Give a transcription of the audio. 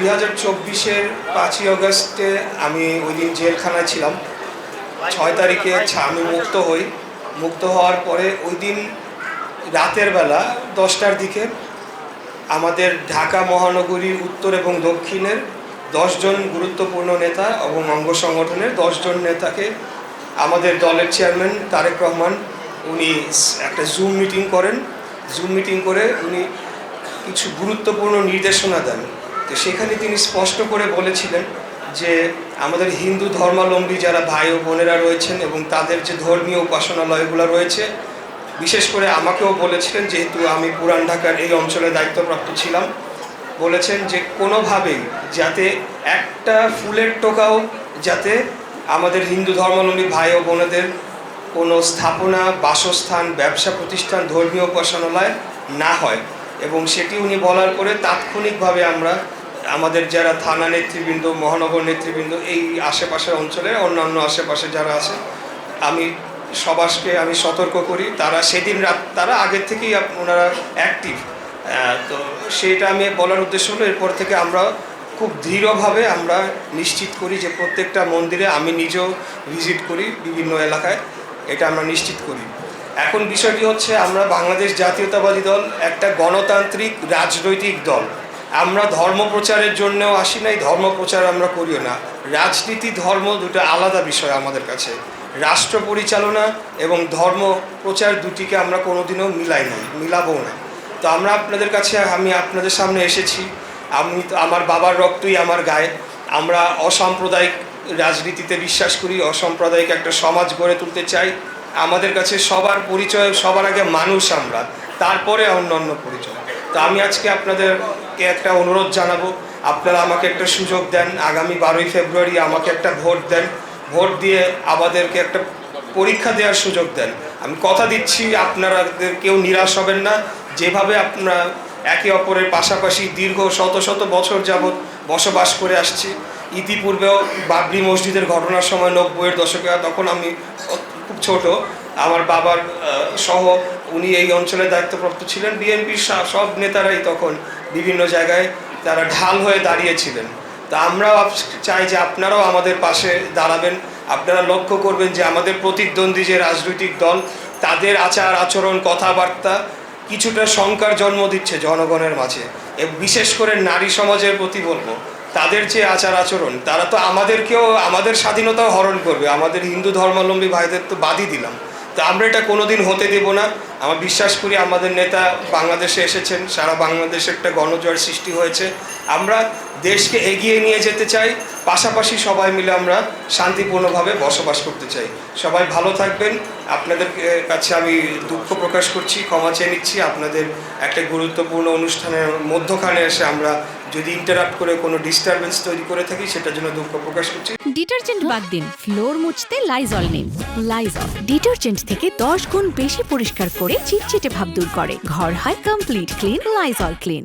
2024-এর 5ই অগস্টে আমি ওই দিন জেলখানায় ছিলাম। 6 তারিখে আমি মুক্ত হওয়ার পরে ওই দিন রাতের বেলা 10টার দিকে আমাদের ঢাকা মহানগরীর উত্তর এবং দক্ষিণের 10 জন গুরুত্বপূর্ণ নেতা এবং অঙ্গ সংগঠনের 10 জন নেতাকে আমাদের দলের চেয়ারম্যান তারেক রহমান উনি একটা জুম মিটিং করে উনি কিছু গুরুত্বপূর্ণ নির্দেশনা দেন। তো সেখানে তিনি স্পষ্ট করে বলেছিলেন যে আমাদের হিন্দু ধর্মাবলম্বী যারা ভাই ও বোনেরা রয়েছেন এবং তাদের যে ধর্মীয় উপাসনালয়গুলো রয়েছে, বিশেষ করে আমাকেও বলেছিলেন, যেহেতু আমি পুরান ঢাকার এই অঞ্চলে দায়িত্বপ্রাপ্ত ছিলাম, বলেছেন যে কোনোভাবেই যাতে একটা ফুলের টোকাও যাতে আমাদের হিন্দু ধর্মাবলম্বী ভাই ও বোনেদের কোনো স্থাপনা, বাসস্থান, ব্যবসা প্রতিষ্ঠান, ধর্মীয় উপাসনালয় না হয়। এবং সেটি উনি বলার পরে তাৎক্ষণিকভাবে আমরা আমাদের যারা থানা নেতৃবৃন্দ, মহানগর নেতৃবৃন্দ, এই আশেপাশের অঞ্চলে অন্যান্য আশেপাশে যারা আছে, আমি সবাইকে সতর্ক করি। তারা সেদিন তারা আগের থেকেই ওনারা অ্যাক্টিভ। তো সেইটা আমি বলার উদ্দেশ্য হলো এরপর থেকে আমরা খুব দৃঢ়ভাবে আমরা নিশ্চিত করি যে প্রত্যেকটা মন্দিরে আমি নিজেও ভিজিট করি, বিভিন্ন এলাকায় এটা আমরা নিশ্চিত করি। এখন বিষয়টি হচ্ছে আমরা বাংলাদেশ জাতীয়তাবাদী দল একটা গণতান্ত্রিক রাজনৈতিক দল। আমরা ধর্ম প্রচারের জন্যও আসি নাই, ধর্ম প্রচার আমরা করিও না। রাজনীতি ধর্ম দুটো আলাদা বিষয় আমাদের কাছে। রাষ্ট্র পরিচালনা এবং ধর্ম প্রচার দুটিকে আমরা কোনোদিনও মিলাবো না। তো আমরা আমি আপনাদের সামনে এসেছি। আমার বাবার রক্তই আমার গায়ে। আমরা অসাম্প্রদায়িক রাজনীতিতে বিশ্বাস করি, অসাম্প্রদায়িক একটা সমাজ গড়ে তুলতে চাই। আমাদের কাছে সবার পরিচয়, সবার আগে মানুষ আমরা, তারপরে অন্যান্য পরিচয়। তো আমি আজকে আপনাদেরকে একটা অনুরোধ জানাবো, আপনারা আমাকে একটা সুযোগ দেন, আগামী 12ই ফেব্রুয়ারি আমাকে একটা ভোট দেন। ভোট দিয়ে আমাদেরকে একটা পরীক্ষা দেওয়ার সুযোগ দেন। আমি কথা দিচ্ছি আপনাদের কেউ নিরাশ হবেন না। যেভাবে আপনারা একে অপরের পাশাপাশি দীর্ঘ শত বছর যাবৎ বসবাস করে আসছি, ইতিপূর্বেও বাবরি মসজিদের ঘটনার সময় 90-এর দশকে, তখন আমি খুব ছোট, আমার বাবার সহ উনি এই অঞ্চলে দায়িত্বপ্রাপ্ত ছিলেন। বিএনপির সব নেতারাই তখন বিভিন্ন জায়গায় তারা ঢাল হয়ে দাঁড়িয়েছিলেন। তা আমরাও চাই যে আপনারাও আমাদের পাশে দাঁড়াবেন। আপনারা লক্ষ্য করবেন যে আমাদের প্রতিদ্বন্দ্বী যে রাজনৈতিক দল, তাদের আচার আচরণ, কথাবার্তা কিছুটা শঙ্কার জন্ম দিচ্ছে জনগণের মাঝে। বিশেষ করে নারী সমাজের প্রতি বলবো, তাদের যে আচার আচরণ, তারা তো আমাদের স্বাধীনতাও হরণ করবে। আমাদের হিন্দু ধর্মাবলম্বী ভাইদের তো বাদই দিলাম। তো আমরা এটা কোনোদিন হতে দেব না। আমরা বিশ্বাস করি আমাদের নেতা বাংলাদেশে এসেছেন, সারা বাংলাদেশে একটা গণজোয়ার সৃষ্টি হয়েছে। আমরা দেশকে এগিয়ে নিয়ে যেতে চাই, পাশাপাশি সবাই মিলে আমরা শান্তিপূর্ণভাবে বসবাস করতে চাই। সবাই ভালো থাকবেন। আপনাদের কাছে আমি দুঃখ প্রকাশ করছি, ক্ষমা চেয়ে নিচ্ছি। আপনাদের একটা গুরুত্বপূর্ণ অনুষ্ঠানের মধ্যখানে এসে আমরা যদি ইন্টারাপ্ট করে কোনো ডিস্টারবেন্স তৈরি করে থাকি, সেটার জন্য দুঃখ প্রকাশ করছি। ডিটারজেন্ট বাদ দিন, ফ্লোর মুছতে লাইজল নিন। লাইজল ডিটারজেন্ট থেকে 10 গুণ বেশি পরিষ্কার করে চিটচিটে ভাব দূর করে। ঘর হয় কমপ্লিট ক্লিন। Lysol clean.